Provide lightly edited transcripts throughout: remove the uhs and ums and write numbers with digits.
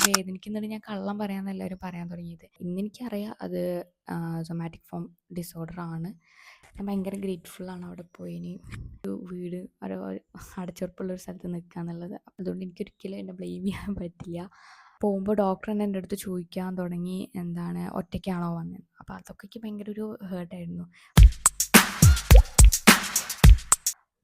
വേദനിക്കുന്നുണ്ട് ഞാൻ കള്ളം പറയാമെന്ന് എല്ലാവരും പറയാൻ തുടങ്ങിയത്. ഇന്നെനിക്കറിയാം അത് സൊമാറ്റിക് ഫോം ഡിസോർഡർ ആണ്. ഞാൻ ഭയങ്കര ഗ്രേറ്റ്ഫുള്ളാണ് അവിടെ പോയി ഇനി ഒരു വീട് ഒരു അടച്ചുറപ്പുള്ളൊരു സ്ഥലത്ത് നിൽക്കുക എന്നുള്ളത്. അതുകൊണ്ട് എനിക്കൊരിക്കലും എന്നെ ബ്ലെയിം ചെയ്യാൻ പറ്റില്ല. പോകുമ്പോൾ ഡോക്ടർ തന്നെ എൻ്റെ അടുത്ത് ചോദിക്കാൻ തുടങ്ങി ഒറ്റയ്ക്കാണോ വന്നത്. അപ്പോൾ അതൊക്കെ എനിക്ക് ഭയങ്കര ഒരു ഹേർട്ടായിരുന്നു.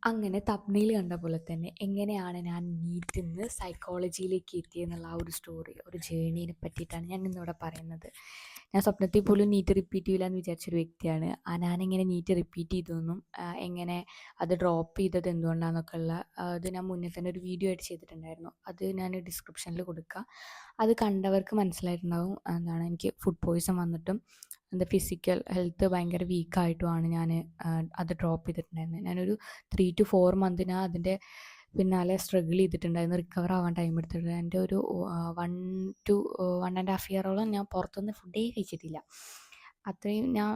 അങ്ങനെ തബ്നയിൽ കണ്ട പോലെ തന്നെ എങ്ങനെയാണ് ഞാൻ നീറ്റിൽ നിന്ന് സൈക്കോളജിയിലേക്ക് എത്തിയെന്നുള്ള ആ ഒരു സ്റ്റോറി, ഒരു ജേണീനെ പറ്റിയിട്ടാണ് ഞാൻ ഇന്നിവിടെ പറയുന്നത്. ഞാൻ സ്വപ്നത്തിൽ പോലും നീറ്റ് റിപ്പീറ്റ് ചെയ്യില്ല എന്ന് വിചാരിച്ചൊരു വ്യക്തിയാണ്. ഞാനെങ്ങനെ നീറ്റ് റിപ്പീറ്റ് ചെയ്തെന്നും എങ്ങനെ അത് ഡ്രോപ്പ് ചെയ്തത് എന്തുകൊണ്ടാണെന്നൊക്കെ ഉള്ള അത് ഞാൻ മുന്നേ തന്നെ ഒരു വീഡിയോ ആയിട്ട് ചെയ്തിട്ടുണ്ടായിരുന്നു. അത് ഞാൻ ഡിസ്ക്രിപ്ഷനിൽ കൊടുക്കാം. അത് കണ്ടവർക്ക് മനസ്സിലായിട്ടുണ്ടാവും എനിക്ക് ഫുഡ് പോയ്സൺ വന്നിട്ടും ഫിസിക്കൽ ഹെൽത്ത് ഭയങ്കര വീക്കായിട്ടുമാണ് ഞാൻ അത് ഡ്രോപ്പ് ചെയ്തിട്ടുണ്ടായിരുന്നത്. ഞാനൊരു 3 to 4 മന്ത് ഞാൻ അതിൻ്റെ പിന്നാലെ സ്ട്രഗിൾ ചെയ്തിട്ടുണ്ടായിരുന്നു. റിക്കവർ ആവാൻ ടൈം എടുത്തിട്ടുണ്ട്. എൻ്റെ ഒരു 1 to 1.5 ഇയറോളം ഞാൻ പുറത്തുനിന്ന് ഫുഡേ കഴിച്ചിട്ടില്ല. അത്രയും ഞാൻ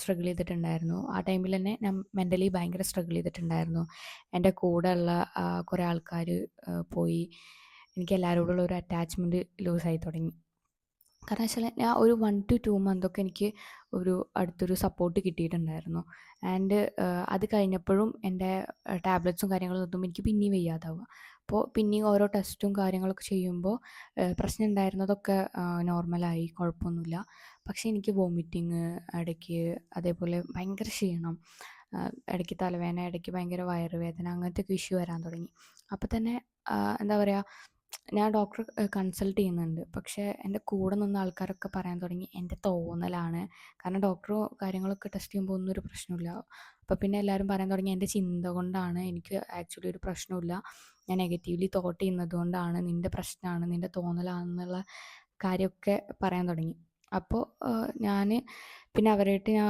സ്ട്രഗിൾ ചെയ്തിട്ടുണ്ടായിരുന്നു. ആ ടൈമിൽ തന്നെ ഞാൻ മെൻ്റലി ഭയങ്കര സ്ട്രഗിൾ ചെയ്തിട്ടുണ്ടായിരുന്നു. എൻ്റെ കൂടെ ഉള്ള കുറേ ആൾക്കാർ പോയി. എനിക്ക് എല്ലാവരോടുള്ള ഒരു അറ്റാച്ച്മെൻറ്റ് ലൂസായി തുടങ്ങി. കാരണം വെച്ചാൽ ഞാൻ ഒരു 1 to 2 മന്തൊക്കെ എനിക്ക് ഒരു അടുത്തൊരു സപ്പോർട്ട് കിട്ടിയിട്ടുണ്ടായിരുന്നു. അത് കഴിഞ്ഞപ്പോഴും എൻ്റെ ടാബ്ലറ്റ്സും കാര്യങ്ങളും നിർത്തുമ്പോൾ എനിക്ക് പിന്നെയും വയ്യാതാവുക. അപ്പോൾ പിന്നെയും ഓരോ ടെസ്റ്റും കാര്യങ്ങളൊക്കെ ചെയ്യുമ്പോൾ പ്രശ്നം ഉണ്ടായിരുന്നതൊക്കെ നോർമലായി, കുഴപ്പമൊന്നുമില്ല. പക്ഷേ എനിക്ക് വോമിറ്റിങ് ഇടയ്ക്ക്, അതേപോലെ ഭയങ്കര ക്ഷീണം, ഇടയ്ക്ക് തലവേദന, ഇടയ്ക്ക് ഭയങ്കര വയറുവേദന, അങ്ങനത്തെയൊക്കെ ഇഷ്യൂ വരാൻ തുടങ്ങി. അപ്പോൾ തന്നെ എന്താ പറയുക, ഞാൻ ഡോക്ടറെ കൺസൾട്ട് ചെയ്യുന്നുണ്ട്. പക്ഷേ എൻ്റെ കൂടെ നിന്ന ആൾക്കാരൊക്കെ പറയാൻ തുടങ്ങി എൻ്റെ തോന്നലാണ്. കാരണം ഡോക്ടർ കാര്യങ്ങളൊക്കെ ടെസ്റ്റ് ചെയ്യുമ്പോൾ ഒന്നും ഒരു പ്രശ്നമില്ല. അപ്പോൾ പിന്നെ എല്ലാവരും പറയാൻ തുടങ്ങി എൻ്റെ ചിന്ത കൊണ്ടാണ്, എനിക്ക് ആക്ച്വലി ഒരു പ്രശ്നമില്ല, ഞാൻ നെഗറ്റീവ്ലി തോട്ട് ചെയ്യുന്നത് കൊണ്ടാണ്, നിൻ്റെ പ്രശ്നമാണ്, നിൻ്റെ തോന്നലാണെന്നുള്ള കാര്യമൊക്കെ പറയാൻ തുടങ്ങി. അപ്പോൾ ഞാൻ പിന്നെ അവരായിട്ട് ഞാൻ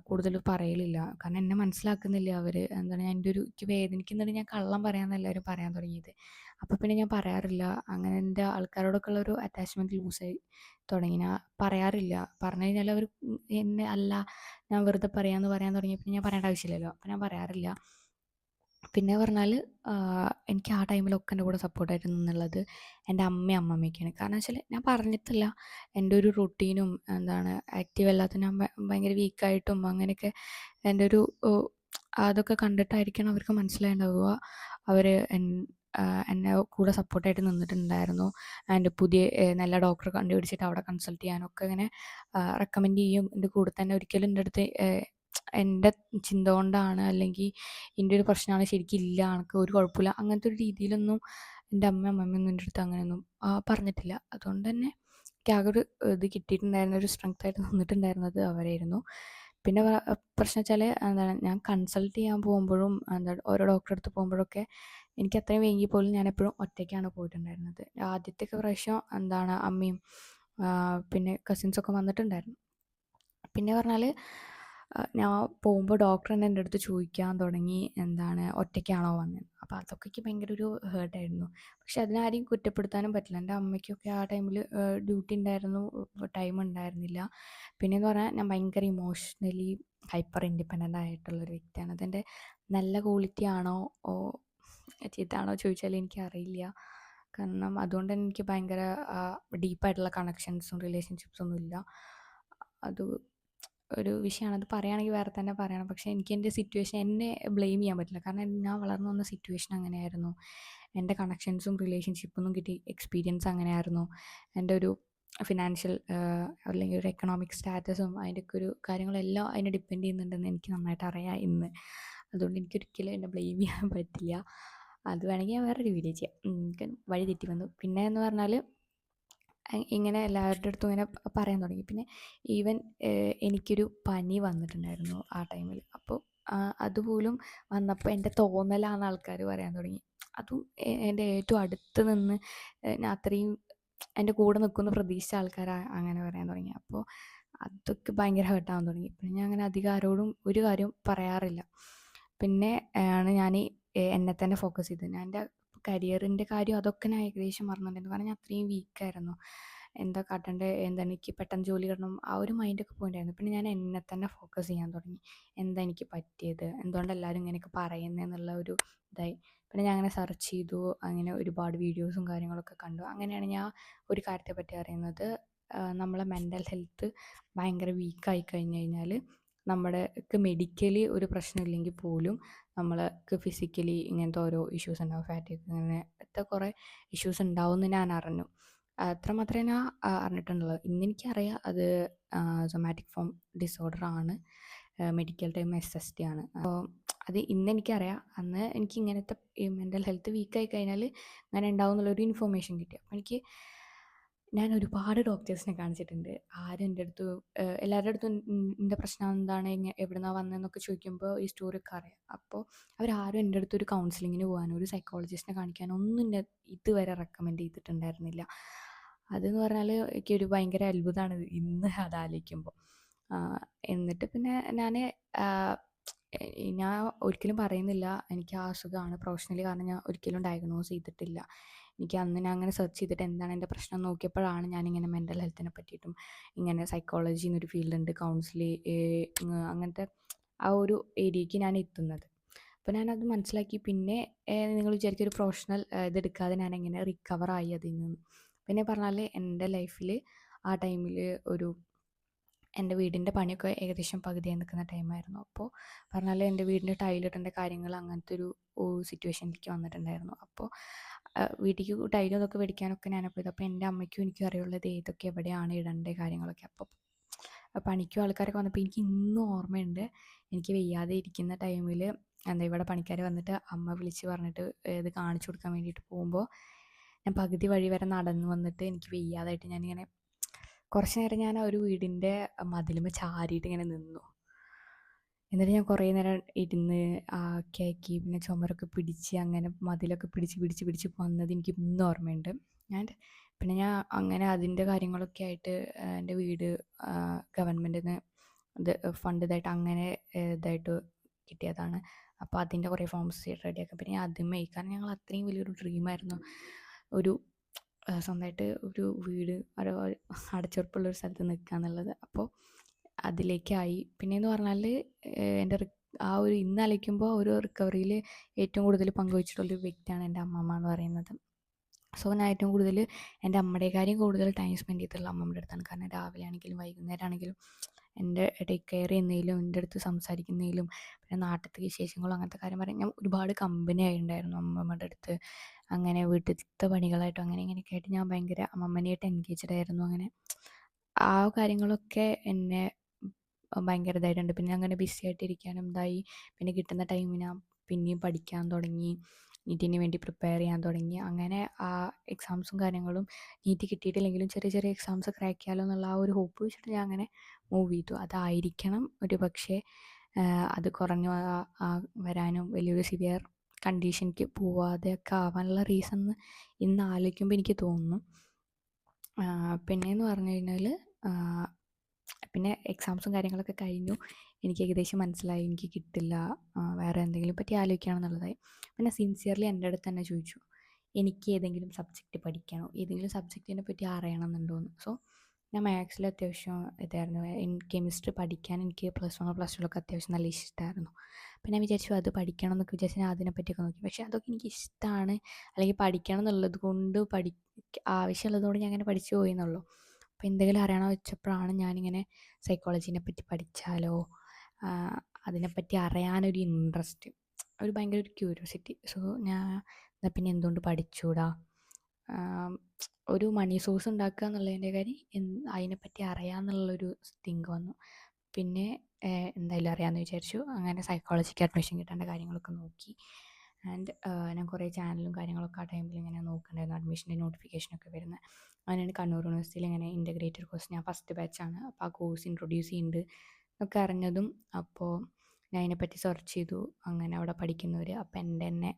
കൂടുതൽ പറയലില്ല. കാരണം എന്നെ മനസ്സിലാക്കുന്നില്ല അവർ. ഞാൻ എനിക്ക് വേദനിക്കുന്നുണ്ട് ഞാൻ കള്ളം പറയാമെന്ന് എല്ലാവരും പറയാൻ തുടങ്ങിയത്. അപ്പോൾ പിന്നെ ഞാൻ പറയാറില്ല. അങ്ങനെ എൻ്റെ ആൾക്കാരോടൊക്കെ ഉള്ളൊരു അറ്റാച്ച്മെൻറ്റ് ലൂസായി തുടങ്ങി. ഞാൻ പറയാറില്ല. പറഞ്ഞു കഴിഞ്ഞാൽ അവർ എന്നെ അല്ല, ഞാൻ വെറുതെ പറയാമെന്ന് പറയാൻ തുടങ്ങിയപ്പോൾ ഞാൻ പറയേണ്ട ആവശ്യമില്ലല്ലോ. അപ്പോൾ ഞാൻ പറയാറില്ല. പിന്നെ പറഞ്ഞാൽ എനിക്ക് ആ ടൈമിലൊക്കെ എൻ്റെ കൂടെ സപ്പോർട്ടായിട്ട് നിന്നുള്ളത് എൻ്റെ അമ്മയും അമ്മമ്മയൊക്കെയാണ്. കാരണം വെച്ചാൽ ഞാൻ പറഞ്ഞിട്ടില്ല, എൻ്റെ ഒരു റൊട്ടീനും ആക്റ്റീവ് അല്ലാത്ത ഞാൻ ഭയങ്കര വീക്കായിട്ടും അങ്ങനെയൊക്കെ എൻ്റെ ഒരു അതൊക്കെ കണ്ടിട്ടായിരിക്കണം അവർക്ക് മനസ്സിലായിട്ടുണ്ടാവുക. അവർ എന്നെ കൂടെ സപ്പോർട്ടായിട്ട് നിന്നിട്ടുണ്ടായിരുന്നു. പുതിയ നല്ല ഡോക്ടറെ കണ്ടുപിടിച്ചിട്ട് അവിടെ കൺസൾട്ട് ചെയ്യാനൊക്കെ ഇങ്ങനെ റെക്കമെൻഡ് ചെയ്യും. എൻ്റെ കൂടെ തന്നെ ഒരിക്കലും എൻ്റെ അടുത്ത് എൻ്റെ ചിന്ത കൊണ്ടാണ് അല്ലെങ്കിൽ എൻ്റെ ഒരു പ്രശ്നമാണ്, ശരിക്കും ഇല്ല, എനിക്ക് ഒരു കുഴപ്പമില്ല, അങ്ങനത്തെ ഒരു രീതിയിലൊന്നും എൻ്റെ അമ്മയൊന്നും എൻ്റെ അടുത്ത് അങ്ങനെയൊന്നും പറഞ്ഞിട്ടില്ല. അതുകൊണ്ട് തന്നെ എനിക്ക് ആകെ ഒരു ഇത് കിട്ടിയിട്ടുണ്ടായിരുന്ന, ഒരു സ്ട്രെങ്ത്തായിട്ട് നിന്നിട്ടുണ്ടായിരുന്നത് അവരായിരുന്നു. പിന്നെ പ്രശ്നം വെച്ചാൽ ഞാൻ കൺസൾട്ട് ചെയ്യാൻ പോകുമ്പോഴും ഓരോ ഡോക്ടറെ അടുത്ത് പോകുമ്പോഴൊക്കെ എനിക്ക് അത്രയും വൈകിയ പോലും ഞാൻ എപ്പോഴും ഒറ്റയ്ക്കാണ് പോയിട്ടുണ്ടായിരുന്നത്. ആദ്യത്തെ പ്രാവശ്യം അമ്മയും പിന്നെ കസിൻസൊക്കെ വന്നിട്ടുണ്ടായിരുന്നു. പിന്നെ പറഞ്ഞാൽ ഞാൻ പോകുമ്പോൾ ഡോക്ടർ തന്നെ എൻ്റെ അടുത്ത് ചോദിക്കാൻ തുടങ്ങി ഒറ്റയ്ക്കാണോ വന്നത്. അപ്പോൾ അതൊക്കെ എനിക്ക് ഭയങ്കര ഒരു ഹേർട്ടായിരുന്നു. പക്ഷെ അതിനാരെയും കുറ്റപ്പെടുത്താനും പറ്റില്ല. എൻ്റെ അമ്മയ്ക്കൊക്കെ ആ ടൈമിൽ ഡ്യൂട്ടി ഉണ്ടായിരുന്നു, ടൈം ഉണ്ടായിരുന്നില്ല. പിന്നെയെന്ന് പറഞ്ഞാൽ ഞാൻ ഭയങ്കര ഇമോഷണലി ഹൈപ്പർ ഇൻഡിപെൻഡൻ്റ് ആയിട്ടുള്ളൊരു വ്യക്തിയാണ്. അതെൻ്റെ നല്ല ക്വാളിറ്റി ആണോ ചീത്തയാണോ ചോദിച്ചാൽ എനിക്കറിയില്ല. കാരണം അതുകൊണ്ട് തന്നെ എനിക്ക് ഭയങ്കര ഡീപ്പായിട്ടുള്ള കണക്ഷൻസും റിലേഷൻഷിപ്സൊന്നും ഇല്ല. അത് ഒരു വിഷയമാണ്. അത് പറയുകയാണെങ്കിൽ വേറെ തന്നെ പറയണം. പക്ഷേ എനിക്ക് എൻ്റെ സിറ്റുവേഷൻ, എന്നെ ബ്ലെയിം ചെയ്യാൻ പറ്റില്ല. കാരണം ഞാൻ വളർന്നു വന്ന സിറ്റുവേഷൻ അങ്ങനെയായിരുന്നു. എൻ്റെ കണക്ഷൻസും റിലേഷൻഷിപ്പൊന്നും കിട്ടി എക്സ്പീരിയൻസ് അങ്ങനെയായിരുന്നു. എൻ്റെ ഒരു ഫിനാൻഷ്യൽ അല്ലെങ്കിൽ ഒരു എക്കണോമിക് സ്റ്റാറ്റസും അതിൻ്റെയൊക്കെ ഒരു കാര്യങ്ങളെല്ലാം അതിനെ ഡിപ്പെൻഡ് ചെയ്യുന്നുണ്ടെന്ന് എനിക്ക് നന്നായിട്ട് അറിയാം ഇന്ന്. അതുകൊണ്ട് എനിക്കൊരിക്കലും എന്നെ ബ്ലെയിം ചെയ്യാൻ പറ്റില്ല. അത് വേണമെങ്കിൽ ഞാൻ വേറൊരു വീഡിയോ ചെയ്യാം. എനിക്ക് വഴി തെറ്റി വന്നു. പിന്നെ എന്ന് പറഞ്ഞാൽ ഇങ്ങനെ എല്ലാവരുടെ അടുത്തും ഇങ്ങനെ പറയാൻ തുടങ്ങി. പിന്നെ ഈവൻ എനിക്കൊരു പനി വന്നിട്ടുണ്ടായിരുന്നു ആ ടൈമിൽ. അപ്പോൾ അതുപോലും വന്നപ്പോൾ എൻ്റെ തോന്നലാണെന്ന് ആൾക്കാർ പറയാൻ തുടങ്ങി. അതും എൻ്റെ ഏറ്റവും അടുത്ത് നിന്ന് ഞാൻ അത്രയും എൻ്റെ കൂടെ നിൽക്കുമെന്ന് പ്രതീക്ഷിച്ച ആൾക്കാർ അങ്ങനെ പറയാൻ തുടങ്ങി. അപ്പോൾ അതൊക്കെ ഭയങ്കര ഹേർട്ടാവാൻ തുടങ്ങി. പിന്നെ ഞാൻ അങ്ങനെ അധികം ആരോടും ഒരു കാര്യവും പറയാറില്ല. പിന്നെ ആണ് ഞാൻ എന്നെ തന്നെ ഫോക്കസ് ചെയ്തത്. ഞാൻ എൻ്റെ കരിയറിൻ്റെ കാര്യം അതൊക്കെ ഞാൻ ഏകദേശം മറന്നിട്ടുണ്ടായിരുന്നു. കാരണം ഞാൻ അത്രയും വീക്കായിരുന്നു. എന്താ കാട്ടണ്ടേ, എന്താ എനിക്ക് പെട്ടെന്ന് ജോലി കിട്ടണം, ആ ഒരു മൈൻഡൊക്കെ പോയിട്ടുണ്ടായിരുന്നു. പിന്നെ ഞാൻ എന്നെ തന്നെ ഫോക്കസ് ചെയ്യാൻ തുടങ്ങി. എന്താ എനിക്ക് പറ്റിയത്, എന്തുകൊണ്ട് എല്ലാവരും ഇങ്ങനെയൊക്കെ പറയുന്നതെന്നുള്ള ഒരു ഇതായി. പിന്നെ ഞാൻ അങ്ങനെ സെർച്ച് ചെയ്തു, അങ്ങനെ ഒരുപാട് വീഡിയോസും കാര്യങ്ങളൊക്കെ കണ്ടു. അങ്ങനെയാണ് ഞാൻ ഒരു കാര്യത്തെപ്പറ്റി അറിയുന്നത്. നമ്മളെ മെൻ്റൽ ഹെൽത്ത് ഭയങ്കര വീക്കായി കഴിഞ്ഞ് കഴിഞ്ഞാൽ നമ്മൾക്ക് മെഡിക്കലി ഒരു പ്രശ്നമില്ലെങ്കിൽ പോലും നമ്മൾക്ക് ഫിസിക്കലി ഇങ്ങനത്തെ ഓരോ ഇഷ്യൂസ് ഉണ്ടാവും. ഫാറ്റിക് അങ്ങനത്തെ കുറേ ഇഷ്യൂസ് ഉണ്ടാവും എന്ന് ഞാൻ അറിഞ്ഞു. അത്ര മാത്രമേ ഞാൻ അറിഞ്ഞിട്ടുള്ളൂ. ഇന്നെനിക്കറിയാം അത് സൊമാറ്റിക് ഫോം ഡിസോർഡർ ആണ്, മെഡിക്കൽ ടൈം SSD ആണ്. അപ്പോൾ അത് ഇന്നെനിക്കറിയാം. അന്ന് എനിക്ക് ഇങ്ങനത്തെ ഈ മെൻ്റൽ ഹെൽത്ത് വീക്കായി കഴിഞ്ഞാൽ അങ്ങനെ ഉണ്ടാവും എന്നുള്ളൊരു ഇൻഫോർമേഷൻ കിട്ടി. അപ്പോൾ ഞാൻ ഒരുപാട് ഡോക്ടേഴ്സിനെ കാണിച്ചിട്ടുണ്ട്. ആരും എൻ്റെ അടുത്ത് എല്ലാവരുടെ അടുത്തും എൻ്റെ പ്രശ്നം എന്താണ്, എവിടുന്നാണ് വന്നതെന്നൊക്കെ ചോദിക്കുമ്പോൾ ഈ സ്റ്റോറിയൊക്കെ അറിയാം. അപ്പോൾ അവരാരും എൻ്റെ അടുത്തൊരു കൗൺസിലിങ്ങിന് പോകാനോ ഒരു സൈക്കോളജിസ്റ്റിനെ കാണിക്കാനോ ഒന്നും എന്നെ ഇതുവരെ റെക്കമെൻഡ് ചെയ്തിട്ടുണ്ടായിരുന്നില്ല. അതെന്ന് പറഞ്ഞാൽ എനിക്കൊരു ഭയങ്കര അത്ഭുതമാണ് ഇന്ന് അതാലോചിക്കുമ്പോൾ. എന്നിട്ട് പിന്നെ ഞാൻ ഒരിക്കലും പറയുന്നില്ല എനിക്ക് ആ അസുഖമാണ് പ്രൊഫഷണലി, കാരണം ഞാൻ ഒരിക്കലും ഡയഗ്നോസ് ചെയ്തിട്ടില്ല. ഞാൻ അങ്ങനെ സെർച്ച് ചെയ്തിട്ട് എന്താണ് എൻ്റെ പ്രശ്നം നോക്കിയപ്പോഴാണ് ഞാനിങ്ങനെ മെൻ്റൽ ഹെൽത്തിനെ പറ്റിയിട്ടും ഇങ്ങനെ സൈക്കോളജി എന്നൊരു ഫീൽഡുണ്ട്, അങ്ങനത്തെ ആ ഒരു ഏരിയയ്ക്ക് ഞാൻ എത്തുന്നത്. അപ്പോൾ ഞാനത് മനസ്സിലാക്കി. പിന്നെ നിങ്ങൾ വിചാരിക്കും ഒരു പ്രൊഫഷണൽ ഇതെടുക്കാതെ ഞാൻ എങ്ങനെ റിക്കവറായി അതിൽ നിന്ന്. പിന്നെ പറഞ്ഞാൽ എൻ്റെ ലൈഫിൽ ആ ടൈമിൽ എൻ്റെ വീടിൻ്റെ പണിയൊക്കെ ഏകദേശം പകുതിയായി നിൽക്കുന്ന ടൈമായിരുന്നു. അപ്പോൾ പറഞ്ഞാൽ എൻ്റെ വീടിൻ്റെ ടൈലിടേണ്ട കാര്യങ്ങൾ അങ്ങനത്തെ ഒരു സിറ്റുവേഷനിലേക്ക് വന്നിട്ടുണ്ടായിരുന്നു. അപ്പോൾ വീട്ടിലേക്ക് ടൈലും ഇതൊക്കെ മേടിക്കാനൊക്കെ ഞാനാണ് പോയത്. അപ്പോൾ എൻ്റെ അമ്മയ്ക്കും എനിക്കും അറിയുള്ളത് ഏതൊക്കെ എവിടെയാണ് ഇടേണ്ട കാര്യങ്ങളൊക്കെ. അപ്പോൾ പണിക്കും ആൾക്കാരൊക്കെ വന്നപ്പോൾ എനിക്ക് ഇന്നും ഓർമ്മയുണ്ട്. എനിക്ക് വയ്യാതെ ഇരിക്കുന്ന ടൈമിൽ ഇവിടെ പണിക്കാർ വന്നിട്ട് അമ്മ വിളിച്ച് പറഞ്ഞിട്ട് ഇത് കാണിച്ചു കൊടുക്കാൻ വേണ്ടിയിട്ട് പോകുമ്പോൾ ഞാൻ പകുതി വഴി വരെ നടന്നു വന്നിട്ട് എനിക്ക് വയ്യാതായിട്ട് ഞാനിങ്ങനെ കുറച്ച് നേരം ഞാൻ ഒരു വീടിൻ്റെ മതിലുമ്മ ചാരിയിട്ട് ഇങ്ങനെ നിന്നു. എന്നിട്ട് ഞാൻ കുറേ നേരം ഇരുന്ന് കേക്കി, പിന്നെ ചുമരൊക്കെ പിടിച്ച് അങ്ങനെ മതിലൊക്കെ പിടിച്ച് വന്നത് എനിക്ക് ഇന്നും ഓർമ്മയുണ്ട്. പിന്നെ ഞാൻ അങ്ങനെ അതിൻ്റെ കാര്യങ്ങളൊക്കെ ആയിട്ട് എൻ്റെ വീട് ഗവൺമെൻറ്റിൽ നിന്ന് ഇത് ഫണ്ട് ഇതായിട്ട് അങ്ങനെ ഇതായിട്ട് കിട്ടിയതാണ്. അപ്പോൾ അതിൻ്റെ കുറേ ഫോംസ് റെഡിയാക്കാം. പിന്നെ ഞാൻ ആദ്യമേ, കാരണം ഞങ്ങൾ അത്രയും വലിയൊരു ഡ്രീമായിരുന്നു ഒരു സ്വന്തമായിട്ട് ഒരു വീട് അടച്ചുറപ്പുള്ളൊരു സ്ഥലത്ത് നിൽക്കുക എന്നുള്ളത്. അപ്പോൾ അതിലേക്കായി. പിന്നെയെന്ന് പറഞ്ഞാൽ എൻ്റെ ആ ഒരു ഇന്ന് ആലോചിക്കുമ്പോൾ ഒരു റിക്കവറിയിൽ ഏറ്റവും കൂടുതൽ പങ്കുവച്ചിട്ടുള്ളൊരു വ്യക്തിയാണ് എൻ്റെ അമ്മമ്മ എന്ന് പറയുന്നത്. സോ ഞാൻ ഏറ്റവും കൂടുതൽ എൻ്റെ അമ്മയുടെ കാര്യം കൂടുതൽ ടൈം സ്പെൻഡ് ചെയ്തിട്ടുള്ള അമ്മമ്മയുടെ അടുത്താണ്. കാരണം രാവിലെ ആണെങ്കിലും വൈകുന്നേരം ആണെങ്കിലും എൻ്റെ ടേക്ക് കെയർ ചെയ്യുന്നതിലും എൻ്റെ അടുത്ത് സംസാരിക്കുന്നതിലും പിന്നെ നാട്ടിലത്തെ വിശേഷങ്ങളും അങ്ങനത്തെ കാര്യം പറയാൻ ഞാൻ ഒരുപാട് കമ്പനി ആയിട്ടുണ്ടായിരുന്നു അമ്മമ്മയുടെ അടുത്ത്. അങ്ങനെ വീട്ടിലത്തെ പണികളായിട്ടും അങ്ങനെ ഇങ്ങനെയൊക്കെ ആയിട്ട് ഞാൻ ഭയങ്കര അമ്മമ്മനായിട്ട് എൻഗേജ്ഡ് ആയിരുന്നു. അങ്ങനെ ആ കാര്യങ്ങളൊക്കെ എന്നെ ഭയങ്കര ഇതായിട്ടുണ്ട്. പിന്നെ അങ്ങനെ ബിസി ആയിട്ടിരിക്കാനും ഇതായി. പിന്നെ കിട്ടുന്ന ടൈമിന് ഞാൻ പിന്നെയും പഠിക്കാൻ തുടങ്ങി, നീറ്റിന് വേണ്ടി പ്രിപ്പയർ ചെയ്യാൻ തുടങ്ങി. അങ്ങനെ ആ എക്സാംസും കാര്യങ്ങളും നീറ്റ് കിട്ടിയിട്ടില്ലെങ്കിലും ചെറിയ ചെറിയ എക്സാംസ് ക്രാക്ക് ചെയ്യാലോ എന്നുള്ള ആ ഒരു ഹോപ്പ് വെച്ചിട്ട് ഞാൻ അങ്ങനെ മൂവ് ചെയ്തു. അതായിരിക്കണം ഒരു പക്ഷേ അത് കുറഞ്ഞു വരാനും വലിയൊരു സിവിയർ കണ്ടീഷനിലേക്ക് പോവാതെയൊക്കെ ആവാനുള്ള റീസൺ ഇന്ന് ആലോചിക്കുമ്പോൾ എനിക്ക് തോന്നുന്നു. പിന്നെയെന്ന് പറഞ്ഞു കഴിഞ്ഞാൽ പിന്നെ എക്സാംസും കാര്യങ്ങളൊക്കെ കഴിഞ്ഞു. എനിക്ക് ഏകദേശം മനസ്സിലായി എനിക്ക് കിട്ടില്ല, വേറെ എന്തെങ്കിലും പറ്റി ആലോചിക്കുകയാണെന്നുള്ളതായി. പിന്നെ സിൻസിയർലി എൻ്റെ അടുത്ത് തന്നെ ചോദിച്ചു എനിക്ക് ഏതെങ്കിലും സബ്ജക്റ്റ് പഠിക്കണോ, ഏതെങ്കിലും സബ്ജക്റ്റിനെ പറ്റി അറിയണമെന്നുണ്ടോയെന്ന്. സോ ഞാൻ മാത്സിൽ അത്യാവശ്യം ഇതായിരുന്നു. കെമിസ്ട്രി പഠിക്കാൻ എനിക്ക് +1 +2 അത്യാവശ്യം നല്ല ഇഷ്ടമായിരുന്നു. അപ്പോൾ ഞാൻ വിചാരിച്ചു അത് പഠിക്കണം എന്നൊക്കെ വിചാരിച്ച് ഞാൻ അതിനെപ്പറ്റിയൊക്കെ നോക്കി. പക്ഷേ അതൊക്കെ എനിക്ക് ഇഷ്ടമാണ്, അല്ലെങ്കിൽ പഠിക്കണം എന്നുള്ളത് കൊണ്ട് ആവശ്യമുള്ളതുകൊണ്ട് ഞാൻ അങ്ങനെ പഠിച്ചു പോയി എന്നുള്ളൂ. അപ്പോൾ എന്തെങ്കിലും അറിയണമെന്ന് വെച്ചപ്പോഴാണ് ഞാനിങ്ങനെ സൈക്കോളജീനെ പറ്റി പഠിച്ചാലോ, അതിനെപ്പറ്റി അറിയാനൊരു ഇൻട്രസ്റ്റ്, ഒരു ഭയങ്കര ഒരു ക്യൂരിയോസിറ്റി. സോ ഞാൻ പിന്നെ എന്തുകൊണ്ട് പഠിച്ചുകൂടാ, ഒരു മണി സോഴ്സ് ഉണ്ടാക്കുക എന്നുള്ളതിൻ്റെ കാര്യം അതിനെപ്പറ്റി അറിയാമെന്നുള്ളൊരു തിങ്ക് വന്നു. പിന്നെ എന്തായാലും അറിയാമെന്ന് വിചാരിച്ചു. അങ്ങനെ സൈക്കോളജിക്ക് അഡ്മിഷൻ കിട്ടേണ്ട കാര്യങ്ങളൊക്കെ നോക്കി. ആൻഡ് ഞാൻ കുറേ ചാനലും കാര്യങ്ങളൊക്കെ ആ ടൈമിൽ ഇങ്ങനെ നോക്കുന്നുണ്ടായിരുന്നു, അഡ്മിഷൻ്റെ നോട്ടിഫിക്കേഷനൊക്കെ വരുന്നത്. അങ്ങനെയാണ് കണ്ണൂർ യൂണിവേഴ്സിറ്റിയിൽ ഇങ്ങനെ ഇൻ്റഗ്രേറ്റഡ് കോഴ്സ്, ഞാൻ ഫസ്റ്റ് ബാച്ചാണ്, അപ്പോൾ ആ കോഴ്സ് ഇൻട്രൊഡ്യൂസ് ചെയ്യുന്നുണ്ട് എന്നൊക്കെ അറിഞ്ഞതും അപ്പോൾ ഞാൻ അതിനെപ്പറ്റി സെർച്ച് ചെയ്തു. അങ്ങനെ അവിടെ പഠിക്കുന്നവർ, അപ്പോൾ എൻ്റെ തന്നെ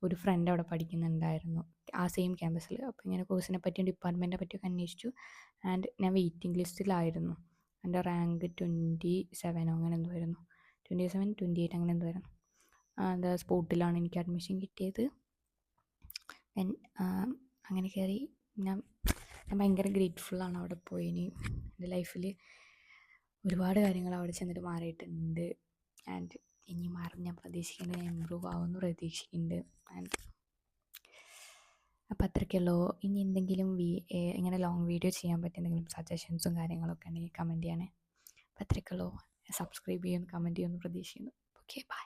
ഒരു ഫ്രണ്ട് അവിടെ പഠിക്കുന്നുണ്ടായിരുന്നു ആ സെയിം ക്യാമ്പസിൽ. അപ്പോൾ ഇങ്ങനെ കോഴ്സിനെ പറ്റിയും ഡിപ്പാർട്ട്മെൻറ്റിനെ പറ്റിയൊക്കെ അന്വേഷിച്ചു. ആൻഡ് ഞാൻ വെയിറ്റിംഗ് ലിസ്റ്റിലായിരുന്നു. എൻ്റെ റാങ്ക് 27 അങ്ങനെ എന്തോ ആയിരുന്നു, 27 28 അങ്ങനെ എന്തോ ആയിരുന്നു. എന്താ സ്പോട്ടിലാണ് എനിക്ക് അഡ്മിഷൻ കിട്ടിയത്. അങ്ങനെ കയറി. ഞാൻ ഞാൻ ഭയങ്കര ഗ്രേറ്റ്ഫുള്ളാണ് അവിടെ പോയതിന്. എൻ്റെ ലൈഫിൽ ഒരുപാട് കാര്യങ്ങൾ അവിടെ ചെന്നിട്ട് മാറിയിട്ടുണ്ട്. ആൻഡ് ഇനി മാറും ഞാൻ പ്രതീക്ഷിക്കുന്നുണ്ട്, ഞാൻ ഇമ്പ്രൂവ് ആവുമെന്ന് പ്രതീക്ഷിക്കുന്നുണ്ട്. ആൻഡ് അപ്പോൾ അത്രയ്ക്കുള്ളൂ. ഇനി എന്തെങ്കിലും ഇങ്ങനെ ലോങ് വീഡിയോ ചെയ്യാൻ പറ്റിയ എന്തെങ്കിലും സജഷൻസും കാര്യങ്ങളൊക്കെ ഉണ്ടെങ്കിൽ കമൻറ്റ് ചെയ്യണേ. അപ്പോൾ അത്രയ്ക്കുള്ളൂ. സബ്സ്ക്രൈബ് ചെയ്യുമെന്ന് കമൻറ്റ് ചെയ്യുമെന്ന് പ്രതീക്ഷിക്കുന്നു. Okay, by.